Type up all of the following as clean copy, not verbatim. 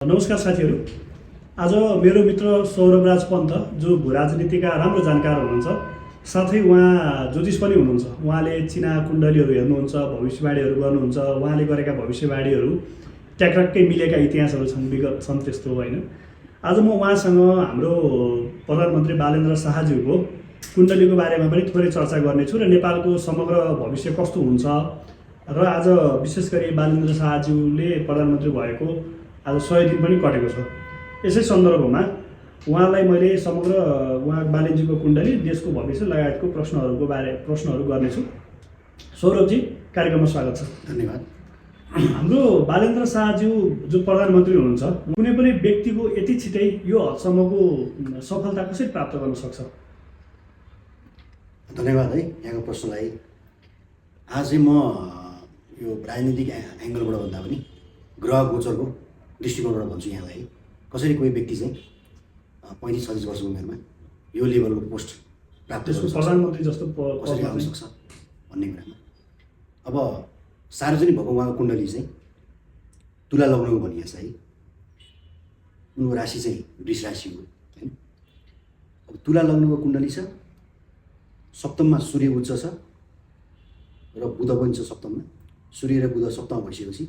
नमस्कार साथीहरू। आज मेरो मित्र सौरभराज पन्त जो भूराजनीतिका राम्रो जानकार हुनुहुन्छ, साथै उहाँ ज्योतिष पनि हुनुहुन्छ। उहाँले चिना कुण्डलीहरू हेर्नुहुन्छ, भविष्यवाणीहरू गर्नुहुन्छ। उहाँले गरेका भविष्यवाणीहरू ट्याक्रक्कै मिलेका इतिहासहरू छन्, विगत छन् त्यस्तो होइन। आज म उहाँसँग हाम्रो प्रधानमन्त्री बालेन्द्र शाहज्यूको कुण्डलीको बारेमा पनि थोरै चर्चा गर्नेछु र नेपालको समग्र भविष्य कस्तो हुन्छ र आज विशेष गरी बालेन्द्र शाहज्यूले प्रधानमन्त्री भएको आज 100 दिन पनि कटेको छ। यसै सन्दर्भमा उहाँलाई मैले समग्र उहाँ बालेन्द्रजीको कुण्डली, देशको भविष्य लगायतको प्रश्नहरू गर्नेछु। सौरभजी, कार्यक्रममा स्वागत छ। धन्यवाद। हाम्रो बालेन्द्र शाहज्यू जो प्रधानमन्त्री हुनुहुन्छ, कुनै पनि व्यक्तिको यति छिटै यो हदसम्मको सफलता कसरी प्राप्त गर्न सक्छ? धन्यवाद है यहाँको प्रश्नलाई। आज चाहिँ म यो राजनीतिक एङ्गलबाट भन्दा पनि ग्रह गोचरको दृष्टिकोणबाट भन्छु यहाँलाई। कसरी कोही व्यक्ति चाहिँ 35-36 वर्षको उमेरमा यो लेभलको पोस्ट प्राप्त गर्न सक्छ, प्रधानमन्त्री जस्तो कसरी आउन सक्छ भन्ने कुरामा अब सार्वजनिक भएको उहाँको कुण्डली चाहिँ तुला लग्नको भनिएको छ है। उनको राशि चाहिँ वृष राशि हो होइन। अब तुला लग्नको कुण्डली छ, सप्तममा सूर्य उच्च छ र बुध पनि छ सप्तममा। सूर्य र बुध सप्तममा भइसकेपछि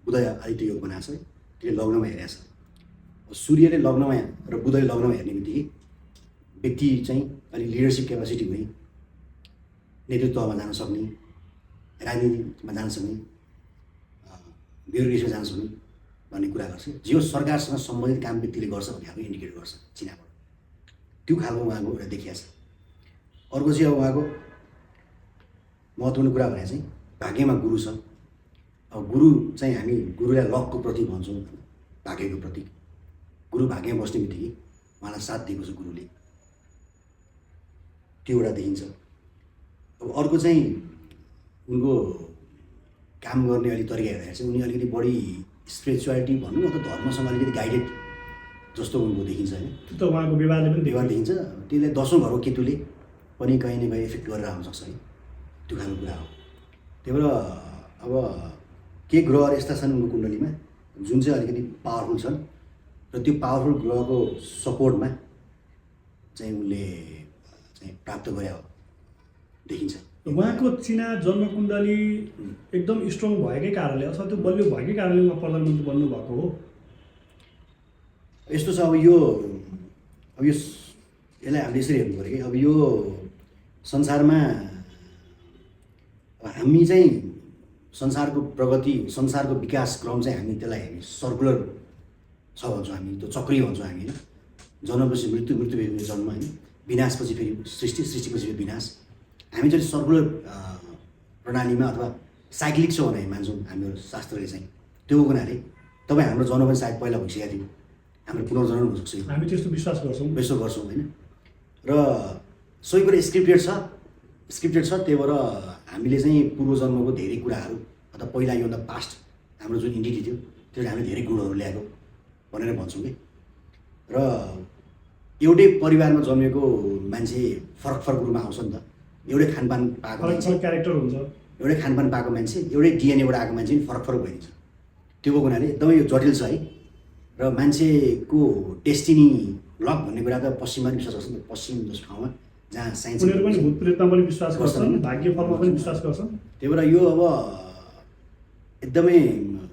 बुध आदित्य योग बनाएको छ, त्यसले लग्नमा हेरेको छ। सूर्यले लग्नमा र बुधले लग्नमा हेर्ने बित्तिकै व्यक्ति चाहिँ अलिक लिडरसिप क्यापासिटी हुने, नेतृत्वमा जान सक्ने, राजनीतिमा जान सक्ने, ब्युरोक्रेसीमा जान सक्ने भन्ने कुरा गर्छ। जो सरकारसँग सम्बन्धित काम व्यक्तिले गर्छ भन्ने खालको इन्डिकेट गर्छ चिनाबाट। त्यो खालको उहाँको एउटा देखिया छ। अर्को चाहिँ अब उहाँको महत्त्वपूर्ण कुरा भने चाहिँ भाग्यमा गुरु छ। अब गुरु चाहिँ हामी गुरुलाई लकको प्रतीक भन्छौँ, भाग्यको प्रतीक। गुरु भाग्यमा बस्ने बित्तिकै उहाँलाई साथ दिएको छ गुरुले, त्यो एउटा देखिन्छ। अब अर्को चाहिँ उनको काम गर्ने अलिक तरिका हेर्दाखेरि चाहिँ उनी अलिकति बढी स्पिरिचुअलिटी भनौँ अथवा धर्मसँग अलिकति गाइडेड जस्तो उनको देखिन्छ होइन। त्यो त उहाँको व्यवहारले पनि व्यवहार देखिन्छ। त्यसले 10औँ घरको केतुले पनि कहीँ न कहीँ इफेक्ट गरेर आउन सक्छ है, त्यो खालको कुरा हो। त्यही भएर अब के ग्रहहरू यस्ता छन् उनको कुण्डलीमा जुन चाहिँ अलिकति पावरफुल छन् र त्यो पावरफुल ग्रहको सपोर्टमा चाहिँ उनले चाहिँ प्राप्त गरे देखिन्छ। उहाँको चिना जन्म कुण्डली एकदम स्ट्रङ भएकै कारणले अथवा त्यो बलियो भएकै कारणले उहाँ प्रधानमन्त्री बन्नुभएको हो। यस्तो छ। अब यसलाई हामीले यसरी हेर्नु पऱ्यो कि अब यो संसारमा हामी चाहिँ संसारको प्रगति, संसारको विकास क्रम चाहिँ हामी त्यसलाई सर्कुलर छ भन्छौँ, हामी त्यो चक्रीय भन्छौँ हामी होइन। जन्मपछि मृत्यु, मृत्युपछि जन्म होइन, विनाशपछि फेरि सृष्टि, सृष्टिपछि फेरि विनाश। हामी चाहिँ सर्कुलर प्रणालीमा अथवा साइक्लिक छ भनेर मान्छौँ हाम्रो शास्त्रले चाहिँ। त्यो हुनाले तपाईँ हाम्रो जन्म पनि सायद पहिला भइसकेको थियो, हाम्रो पुनर्जन्म हुनसक्छ, हामी त्यस्तो विश्वास गर्छौँ होइन। र सबै कुरा स्क्रिप्टेड छ। त्यही भएर हामीले चाहिँ पूर्वजन्मको धेरै कुराहरू अथवा पहिला योभन्दा पास्ट हाम्रो जुन इन्टिटी थियो त्यसले हामीले धेरै गुणहरू ल्याएको भनेर भन्छौँ कि। र एउटै परिवारमा जन्मेको मान्छे फरक फरक रूपमा आउँछ नि त। एउटै खानपान पाएको मान्छे, क्यारेक्टर हुन्छ, एउटै खानपान पाएको मान्छे, एउटै डिएनएबाट आएको मान्छे पनि फरक फरक भइदिन्छ। त्यो भएको हुनाले एकदमै यो जटिल छ है। र मान्छेको डेस्टिनी लक भन्ने कुरा त पश्चिममा पनि विश्वास गर्छ नि त। पश्चिम जस्तो ठाउँमा जहाँ साइन्स उनीहरू पनि भूत प्रेतमा पनि विश्वास गर्छन्, भाग्यफलमा पनि विश्वास गर्छन्। त्यही भएर यो अब एकदमै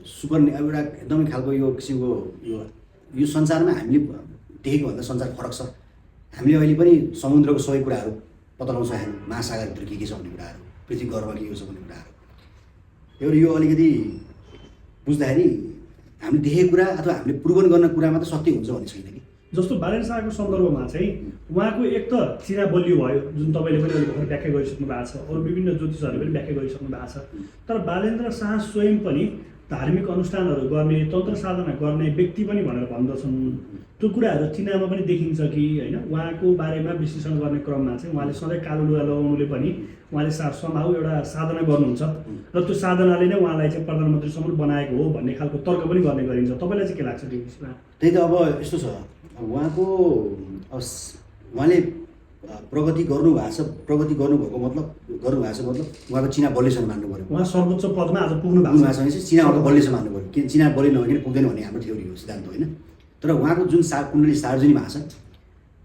सुपर एउटा एकदमै खालको यो किसिमको यो संसारमा हामीले देखेको भन्दा संसार फरक छ। हामीले अहिले पनि समुद्रको सबै कुराहरू पत्ता लगाउँछौँ, हामी महासागरभित्र के छ भन्ने कुराहरू, पृथ्वी गर्भमा के छ भन्ने कुराहरू। त्यही भएर यो अलिकति बुझ्दाखेरि हामीले देखेको कुरा अथवा हामीले प्रुभन गर्ने कुरा मात्रै सत्य हुन्छ भन्ने छैन कि। जस्तो बालेन्द्र शाहको सन्दर्भमा चाहिँ उहाँको एक त चिना बलियो भयो, जुन तपाईँले पनि अहिले भर्खर व्याख्या गरिसक्नु भएको छ, अरू विभिन्न ज्योतिषहरूले पनि व्याख्या गरिसक्नु भएको छ। तर बालेन्द्र शाह स्वयं पनि धार्मिक अनुष्ठानहरू गर्ने, तन्त्र साधना गर्ने व्यक्ति पनि भनेर भन्दछन्। त्यो कुराहरू चिनामा पनि देखिन्छ कि होइन। उहाँको बारेमा विश्लेषण गर्ने क्रममा चाहिँ उहाँले सधैँ कालो लुगा लगाउनुले पनि उहाँले समाउ एउटा साधना गर्नुहुन्छ र त्यो साधनाले नै उहाँलाई चाहिँ प्रधानमन्त्रीसम्म बनाएको हो भन्ने खालको तर्क पनि गर्ने गरिन्छ। तपाईँलाई चाहिँ के लाग्छ त्यो विषयमा? त्यही त अब यस्तो छ, उहाँले प्रगति गर्नुभएको छ, प्रगति गर्नुभएको मतलब उहाँको चिना बलियो छ मान्नु पऱ्यो। उहाँ सर्वोच्च पदमा आज पुग्नु भएको पुग्नु भएको छ भने चाहिँ चिना उहाँको बलियो छ मान्नु पऱ्यो। किन चिना बलियो नभइकन पुग्दैन भन्ने हाम्रो थ्योरी हो, सिद्धान्त होइन। तर उहाँको जुन कुण्डली सार्वजनिक भएको छ,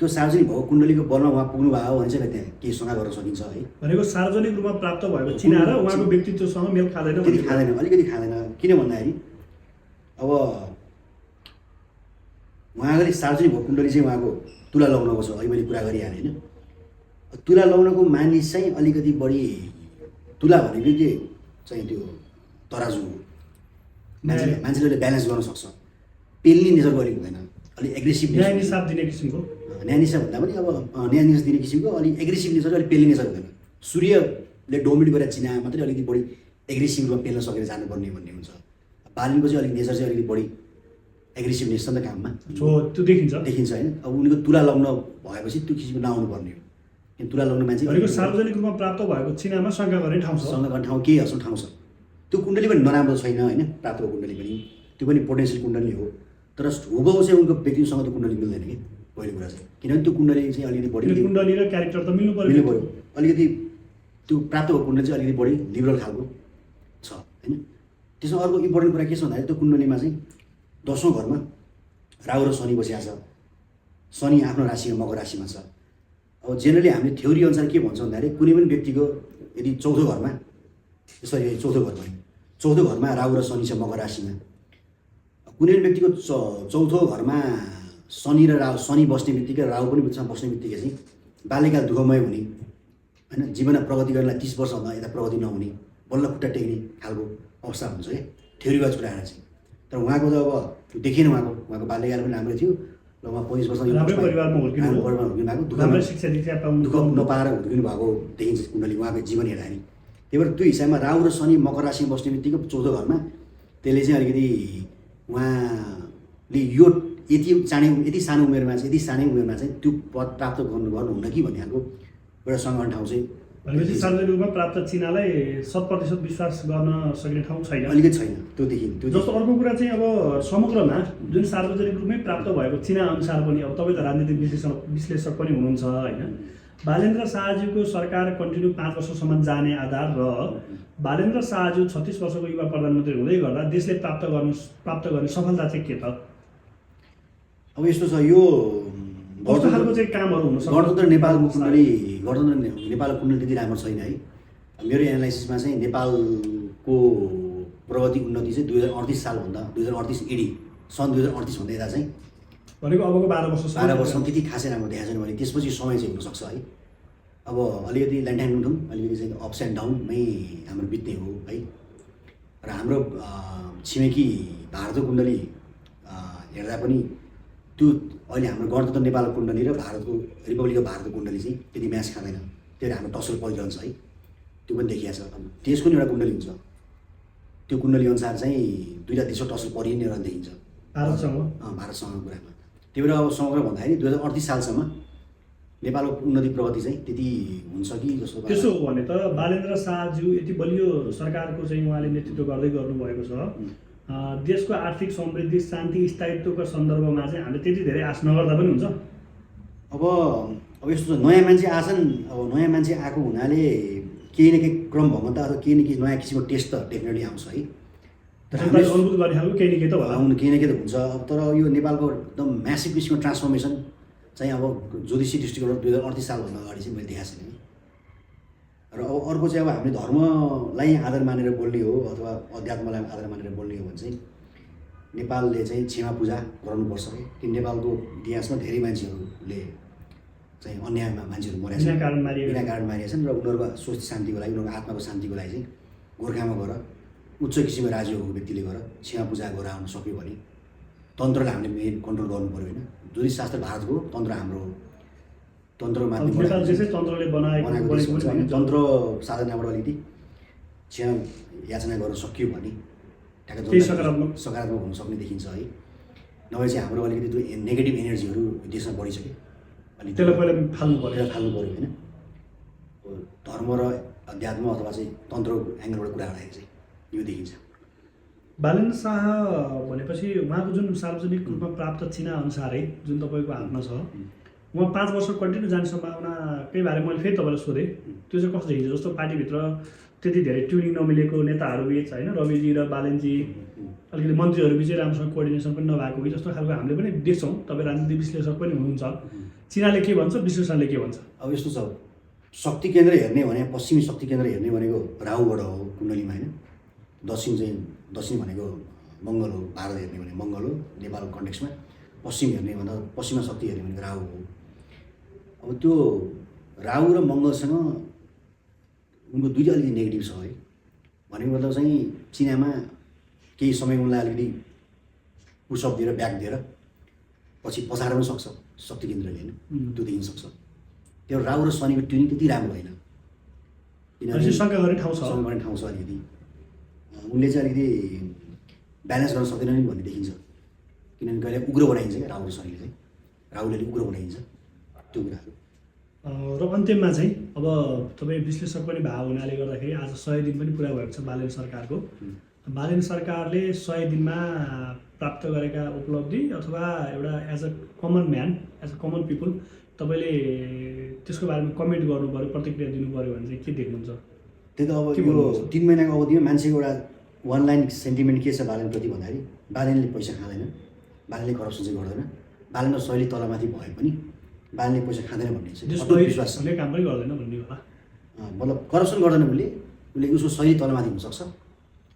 त्यो सार्वजनिक भएको कुण्डलीको बलमा उहाँ पुग्नु भएको भने चाहिँ त्यहाँ केही शङ्का गर्न सकिन्छ है। भनेको सार्वजनिक रूपमा प्राप्त भएको चिना र उहाँको व्यक्तित्वसँग मेल खाँदैन, त्यति खाँदैन, अलिकति खाँदैन। किन भन्दाखेरि अब उहाँले सार्वजनिक भएको कुण्डली चाहिँ उहाँको तुला लगाउनको छ, अहिले मैले कुरा गरिहालेँ होइन। तुला लगाउनको मानिस चाहिँ अलिकति बढी, तुला भनेको चाहिँ त्यो तराजु हो, मान्छेले ब्यालेन्स गर्न सक्छ। पेल्ने नेचरको अलिक हुँदैन, अलिक एग्रेसिभ न्याय निसाब दिने किसिमको, न्याय निसाब भन्दा पनि अब न्याय निसाब दिने किसिमको अलिक एग्रेसिभ नेचर, अलिक पेल्ने नेचर हुँदैन। सूर्यले डोमिनेट गरेर चिना मात्रै अलिकति बढी एग्रेसिभ रूपमा पेल्न सकेर जानुपर्ने भन्ने हुन्छ। बालिनको चाहिँ अलिक नेचर चाहिँ अलिकति बढी एग्रेसिभनेस छ नि त काममा, त्यो देखिन्छ होइन। अब उनीको तुला लग्न भएपछि त्यो किसिमको नआउनु पर्ने हो। किन तुला लग्न मान्छे भनेको सार्वजनिक रूपमा प्राप्त भएको चिनामा शङ्का गर्ने ठाउँ छ, शङ्का गर्ने ठाउँ केही असल ठाउँ छ। त्यो कुण्डली पनि नराम्रो छैन होइन, प्राप्त भएको कुण्डली पनि त्यो पनि पोटेन्सियल कुण्डली हो। तर हुबहु चाहिँ उनको व्यक्तिसँग त्यो कुण्डली मिल्दैन कि पहिलो कुरा चाहिँ, किनभने त्यो कुण्डली चाहिँ अलिकति बढी कुण्डली र क्यारेक्टर त मिल्नु पऱ्यो। अलिकति त्यो प्राप्त भएको कुण्डली चाहिँ अलिकति बढी लिबरल खालको छ होइन। त्यसमा अर्को इम्पोर्टेन्ट कुरा के छ भन्दाखेरि त्यो कुण्डलीमा चाहिँ 10औँ घरमा राहु र शनि बसिएको छ। शनि आफ्नो राशिमा मकर राशिमा छ। अब जेनरली हामीले थ्योरी अनुसार के भन्छ भन्दाखेरि कुनै पनि व्यक्तिको यदि चौथो घरमा राहु र शनि छ मकर राशिमा, कुनै पनि व्यक्तिको चौथो घरमा शनि बस्ने बित्तिकै राहु पनि बस्ने बित्तिकै चाहिँ बाल्यकाल दुःखमय हुने होइन, जीवनमा प्रगति गर्नलाई 30 वर्षभन्दा यता प्रगति नहुने, बल्ल खुट्टा टेक्ने खालको अवस्था हुन्छ क्या थ्योरी वाइज कुरा चाहिँ। तर उहाँको त अब देखिएन, उहाँको बाल्यकाल पनि राम्रै थियो। ल उहाँ 25 वर्ष परिवारमा हुर्किनु भएको, दुःख नपाएर हुर्किनु भएको देखिन्छ कुण्डली उहाँको जीवन हेर्दाखेरि। त्यही भएर त्यो हिसाबमा राहु र शनि मकर राशिमा बस्ने बित्तिकै चौथो घरमा, त्यसले चाहिँ अलिकति उहाँले यो यति सानो उमेरमा चाहिँ त्यो पद प्राप्त गर्नुहुन्न कि भन्ने खालको एउटा सङ्घर्ष ठाउँ चाहिँ भनेपछि सार्वजनिक रूपमा प्राप्त चिनालाई 100% विश्वास गर्न सक्ने ठाउँ छैन, अलिकति छैन त्यो देखिन। जस्तो अर्को कुरा चाहिँ अब समग्रमा जुन सार्वजनिक रूपमै प्राप्त भएको चिना अनुसार पनि, अब तपाईँ त राजनीतिक विश्लेषक पनि हुनुहुन्छ होइन, बालेन्द्र शाहज्यूको सरकार कन्टिन्यू 5 वर्षसम्म जाने आधार र बालेन्द्र शाहज्यू 36 वर्षको युवा प्रधानमन्त्री हुँदै गर्दा देशले प्राप्त गर्ने सफलता चाहिँ के त? अब यस्तो छ, यो कस्तो खालको चाहिँ कामहरू हुनसक्छ? गणतन्त्र नेपालको कुण्डली त्यति राम्रो छैन है। मेरो एनालाइसिसमा चाहिँ नेपालको प्रगति उन्नति चाहिँ 2038 सालभन्दा 2038 एडी सन् 2038 भन्दा यता चाहिँ भनेको अबको 12 वर्षसम्म त्यति खासै राम्रो देखाएको छैन भने त्यसपछि समय चाहिँ हुनसक्छ है। अब अलिकति ल्यान्ड लुन्ठुम अलिकति चाहिँ अप्स एन्ड डाउनमै हाम्रो बित्ने हो है। र हाम्रो छिमेकी भारतको कुण्डली हेर्दा पनि त्यो अहिले हाम्रो गणतन्त्र नेपालको कुण्डली र भारतको रिपब्लिक अफ भारतको कुण्डली चाहिँ त्यति म्याच खाँदैन, त्यही हाम्रो टसल परिरहन्छ है। त्यो पनि देखिएको छ। अब देशको नि एउटा कुण्डली हुन्छ, त्यो कुण्डली अनुसार चाहिँ दुईवटा देशको टसल परिने रहेर देखिन्छ भारतसँगको कुरामा। त्यही भएर अब समग्र भन्दाखेरि 2038 सालसम्म नेपालको उन्नति प्रगति चाहिँ त्यति हुन्छ कि जस्तो। त्यसो हो भने त बालेन्द्र शाहज्यू यति बलियो सरकारको चाहिँ उहाँले नेतृत्व गर्दै गर्नुभएको छ, देशको आर्थिक समृद्धि शान्ति स्थायित्वको सन्दर्भमा चाहिँ हामीले त्यति धेरै आश नगर्दा पनि हुन्छ। अब यस्तो छ, नयाँ मान्छे आछन्, अब नयाँ मान्छे आएको हुनाले केही न केही क्रम भएन त, अथवा केही न केही नयाँ किसिमको टेस्ट त डेफिनेटली आउँछ है। तर अनुभूत गर्ने खालको केही न केही त होला, केही न केही त हुन्छ। अब तर यो नेपालको एकदम म्यासिभ किसिमको ट्रान्सफर्मेसन चाहिँ अब ज्योतिषी दृष्टिकोणबाट 2038 सालभन्दा अगाडि चाहिँ मैले देखाएको छैन। र अब अर्को चाहिँ अब हामीले धर्मलाई आधार मानेर बोल्ने हो अथवा अध्यात्मलाई आधार मानेर बोल्ने हो भने चाहिँ नेपालले चाहिँ क्षमा पूजा गर्नुपर्छ कि नेपालको इतिहासमा धेरै मान्छेहरूले चाहिँ अन्यायमा मान्छेहरू मरेका छन्, बिना कारण मारिएका छन्। र उनीहरूको स्वस्थ शान्तिको लागि, उनीहरूको आत्माको शान्तिको लागि चाहिँ गोर्खामा गएर उच्च किसिमको राज्यको व्यक्तिले गएर क्षमा पूजा गरेर आउन सक्यो भने तन्त्रलाई हामीले मेन कन्ट्रोल गर्नु पऱ्यो होइन। ज्योतिष शास्त्र भारतको तन्त्र हाम्रो तन्त्र माध्यमबाट तन्त्र साधनाबाट अलिकति क्षमा याचना गर्न सकियो भने ठ्याक्कै सकारात्मक हुन सक्ने देखिन्छ है। नभए चाहिँ हाम्रो अलिकति त्यो नेगेटिभ एनर्जीहरू देशमा बढिसक्यो, अनि त्यसलाई पहिला फाल्नु पऱ्यो होइन। धर्म र अध्यात्म अथवा चाहिँ तन्त्रको एङ्गलबाट कुरा गर्दाखेरि चाहिँ यो देखिन्छ। बालेन्द्र शाह भनेपछि उहाँको जुन सार्वजनिक रूपमा प्राप्त चिना अनुसारै जुन तपाईँको हातमा छ, उहाँ 5 वर्ष कन्टिन्यू जाने सम्भावनाकै बारे मैले फेरि तपाईँलाई सोधेँ। त्यो चाहिँ कस्तो देखिन्छ? जस्तो पार्टीभित्र त्यति धेरै ट्युनिङ नमिलेको नेताहरू बिच होइन, रविजी र बालेनजी अलिकति मन्त्रीहरू बिच राम्रोसँग कोअर्डिनेसन पनि नभएको कि जस्तो खालको हामीले पनि देख्छौँ। तपाईँ राजनीतिक विश्लेषक पनि हुनुहुन्छ। चिनाले के भन्छ, विश्लेषणले के भन्छ? अब यस्तो छ, शक्ति केन्द्र हेर्ने भने पश्चिमी शक्ति केन्द्र हेर्ने भनेको राहुबाट हो कुण्डलीमा होइन। दक्षिण भनेको मङ्गल हो, भारत हेर्ने भने मङ्गल हो नेपालको कन्टेक्समा। पश्चिम हेर्ने भन्दा पश्चिममा शक्ति हेर्ने भनेको राहु हो। अब त्यो राहु र मङ्गलसँग उनको दुईवटा अलिकति नेगेटिभ छ है। भनेको मतलब चाहिँ चिनामा केही समय उनलाई अलिकति पुसअप दिएर ब्याक दिएर पछि पछाड पनि सक्छ शक्ति केन्द्रले होइन, त्यो देखिन सक्छ। त्यो राहु र शनिको ट्युनिङ त्यति राम्रो होइन, किनभने शङ्का गर्ने ठाउँ छ अलिकति। उनले चाहिँ अलिकति ब्यालेन्स गर्न सक्दैन नि भन्ने देखिन्छ, किनभने कहिले उग्रो बनाइन्छ क्या राहु र शनिले चाहिँ, राहुले उग्रो बनाइन्छ त्यो कुराहरू। र अन्त्यमा चाहिँ अब तपाईँ विश्लेषक पनि भएको हुनाले गर्दाखेरि आज 100 दिन पनि पुरा भएको छ बालेन सरकारको। बालेन सरकारले 100 दिनमा प्राप्त गरेका उपलब्धि अथवा एउटा as a common man, as a common people तपाईँले त्यसको बारेमा कमेन्ट गर्नु पऱ्यो, प्रतिक्रिया दिनु पऱ्यो भने चाहिँ के देख्नुहुन्छ? त्यही त अब यो 3 महिनाको अवधिमा मान्छेको एउटा वान लाइन सेन्टिमेन्ट के छ बालेनप्रति भन्दाखेरि बालेनले पैसा खाँदैन, बालेनले करप्सन चाहिँ गर्दैन, बालेनको शैली तलमाथि भए पनि बालेनले पैसा खाँदैन भन्ने चाहिँ विश्वास छ। काम पनि गर्दैन भन्ने होला, मतलब करप्सन गर्दैन उसले उसको शैली तलमाथि हुनसक्छ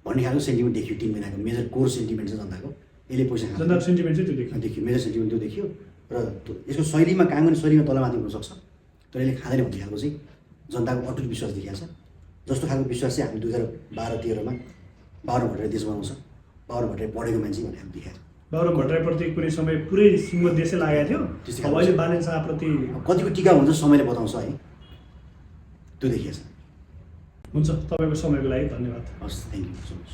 भन्ने खालको सेन्टिमेन्ट देखियो 3 महिनाको। मेजर कोर सेन्टिमेन्ट चाहिँ जनताको यसले पैसा खाँदैन, जनताको सेन्टिमेन्ट चाहिँ त्यो देखियो, मेजर सेन्टिमेन्ट त्यो देखियो। र यसको शैलीमा काम गर्ने शैलीमा तलमाथि हुनसक्छ तर यसले खाँदैन भन्ने खालको चाहिँ जनताको अटुट विश्वास देखिएको छ। जस्तो खालको विश्वास चाहिँ हामी 2012-13मा बाबुराम भट्टराई देश बनाउँछ, बाबुराम भट्टराई पढेको मान्छे भन्ने हामी देखाएको छ। बाबुराम भट्टराईप्रति कुनै समय पुरै सिङ्गो देशै लागेको थियो, अब अहिले बालेन शाहप्रति कतिको टिका हुन्छ समयले बताउँछ है, त्यो देखिएको छ। हुन्छ। तपाईँको समयको लागि धन्यवाद। हस्, थ्याङ्क यू सो मच।